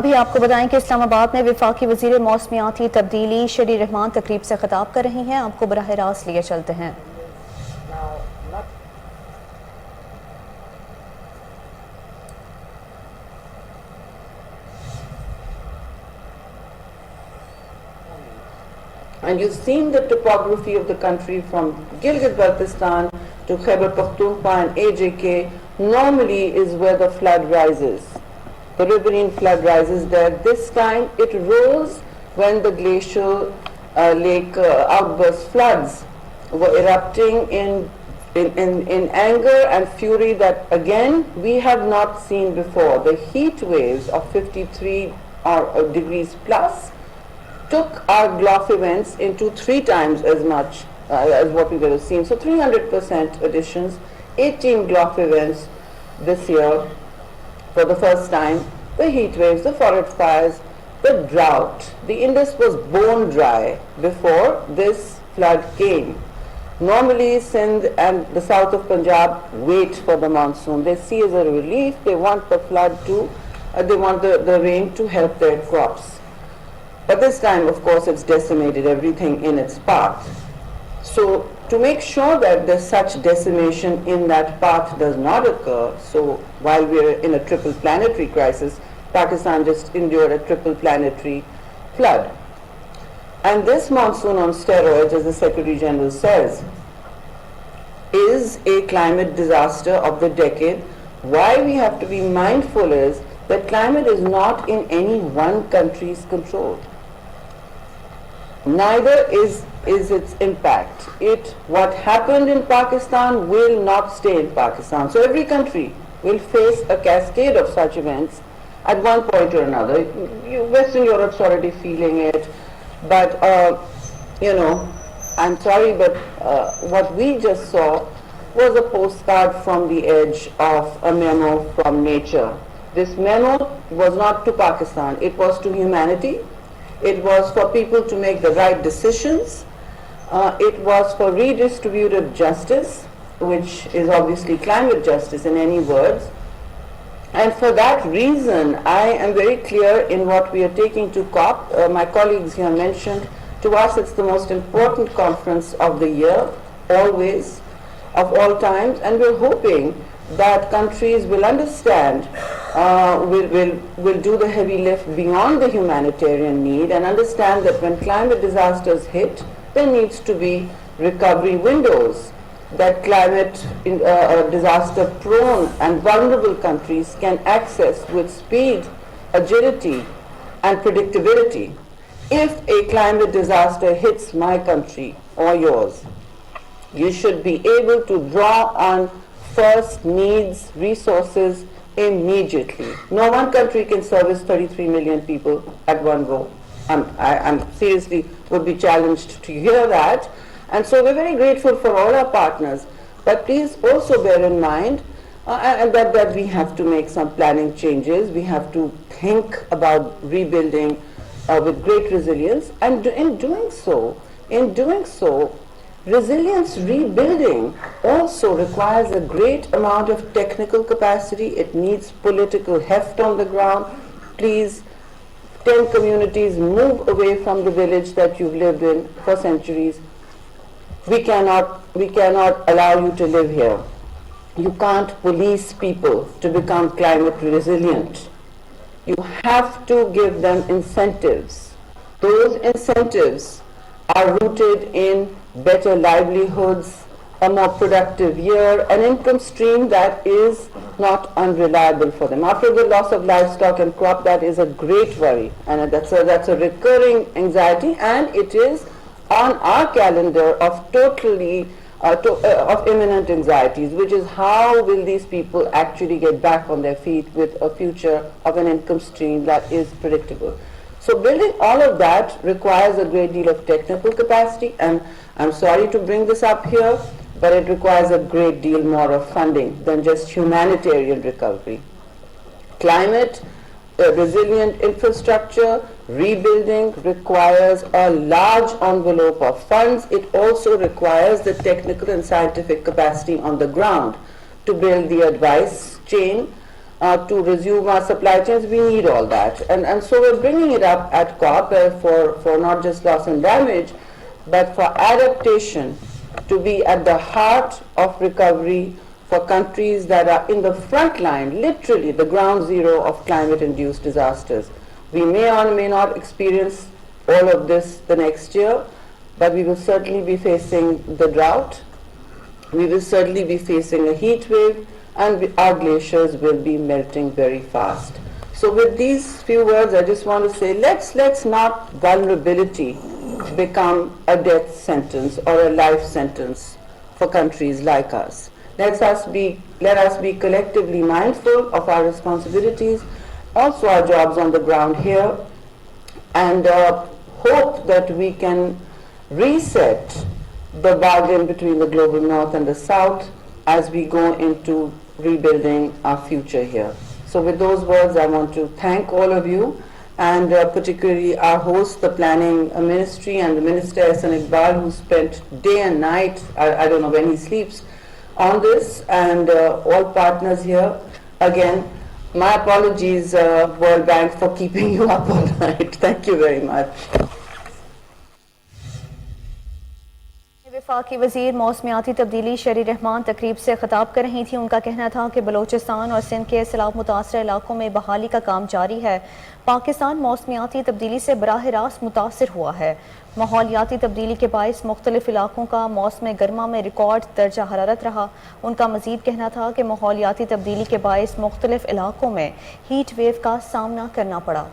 अभी आपको बताएं कि इस्लामाबाद में वफाकी वजीर मौसमियाती तब्दीली शीरी रहमान तकरीब से खिताब कर रही हैं। आपको बराह रास्त लिए चलते हैं। And you've seen the topography of the country from Gilgit-Baltistan to Khyber Pakhtunkhwa and AJK normally is where the flood rises. The riverine flood rises there. This time it rose when the glacial lake outburst floods were erupting in anger and fury that again we have not seen before. The heat waves of 53 degrees plus took our GLOF events into 3 times as much as what we would have seen. So 300% additions, 18 GLOF events this year for the first time. The heat waves, the forest fires, the drought. The Indus was bone dry before this flood came. Normally Sindh and the south of Punjab wait for the monsoon. They see as a relief, they want the flood to, they want the rain to help their crops. But this time, of course, it's decimated everything in its path. So to make sure that there's such decimation in that path does not occur, so while we're in a triple planetary crisis, Pakistan just endured a triple planetary flood. And this monsoon on steroids, as the Secretary General says, is a climate disaster of the decade. Why we have to be mindful is that climate is not in any one country's control. Neither is its impact. What happened in Pakistan will not stay in Pakistan. So every country will face a cascade of such events at one point or another. Western Europe's already feeling it, but I'm sorry, but what we just saw was a postcard from the edge of a memo from nature. This memo was not to Pakistan, it was to humanity. It was for people to make the right decisions. It was for redistributive justice, which is obviously climate justice in any words. And for that reason, I am very clear in what we are taking to COP. My colleagues here mentioned, to us it's the most important conference of the year, always, of all times, and we're hoping that countries will understand, will do the heavy lift beyond the humanitarian need and understand that when climate disasters hit, there needs to be recovery windows that climate disaster prone and vulnerable countries can access with speed, agility and predictability. If a climate disaster hits my country or yours, you should be able to draw on first needs resources immediately. No one country can service 33 million people at one go. I'm seriously would be challenged to hear that. And so we're very grateful for all our partners. But please also bear in mind that we have to make some planning changes. We have to think about rebuilding with great resilience. And in doing so, resilience rebuilding also requires a great amount of technical capacity. It needs political heft on the ground. Please, 10 communities, move away from the village that you've lived in for centuries. We cannot allow you to live here. You can't police people to become climate resilient. You have to give them incentives. Those incentives are rooted in better livelihoods, a more productive year, an income stream that is not unreliable for them. After the loss of livestock and crop, that is a great worry, and that's a recurring anxiety, and it is on our calendar of of imminent anxieties, which is how will these people actually get back on their feet with a future of an income stream that is predictable. So building all of that requires a great deal of technical capacity, and I'm sorry to bring this up here, but it requires a great deal more of funding than just humanitarian recovery. Climate resilient infrastructure rebuilding requires a large envelope of funds. It also requires the technical and scientific capacity on the ground to build the advice chain, to resume our supply chains, we need all that. And so we're bringing it up at COP for not just loss and damage, but for adaptation, to be at the heart of recovery for countries that are in the front line, literally the ground zero of climate-induced disasters. We may or may not experience all of this the next year, but we will certainly be facing the drought. We will certainly be facing a heat wave, and our glaciers will be melting very fast. So with these few words, I just want to say, let's not vulnerability become a death sentence or a life sentence for countries like us. Let us be collectively mindful of our responsibilities, also our jobs on the ground here, and hope that we can reset the bargain between the global north and the south as we go into rebuilding our future here. So with those words, I want to thank all of you, and particularly our host, the Planning Ministry, and the Minister Iqbal, who spent day and night, I don't know when he sleeps, on this, and all partners here. Again, my apologies, World Bank, for keeping you up all night. Thank you very much. वफाकी वजीर मौसमियाती तब्दीली शेरी रहमान तकरीब से खताब कर रही थी। उनका कहना था कि बलोचिस्तान और सिंध के सैलाब मुतासर इलाकों में बहाली का काम जारी है। पाकिस्तान मौसमियाती तब्दीली से बराह रास्त मुतासर हुआ है। माहौलियाती तब्दीली के बायस मुख्तलिफ इलाकों का मौसम गर्मा में रिकॉर्ड दर्जा हरारत रहा। उनका मजीद कहना था कि माहौलियाती तब्दीली के बायस मुख्तलिफ इलाकों में हीट वेव का सामना करना पड़ा।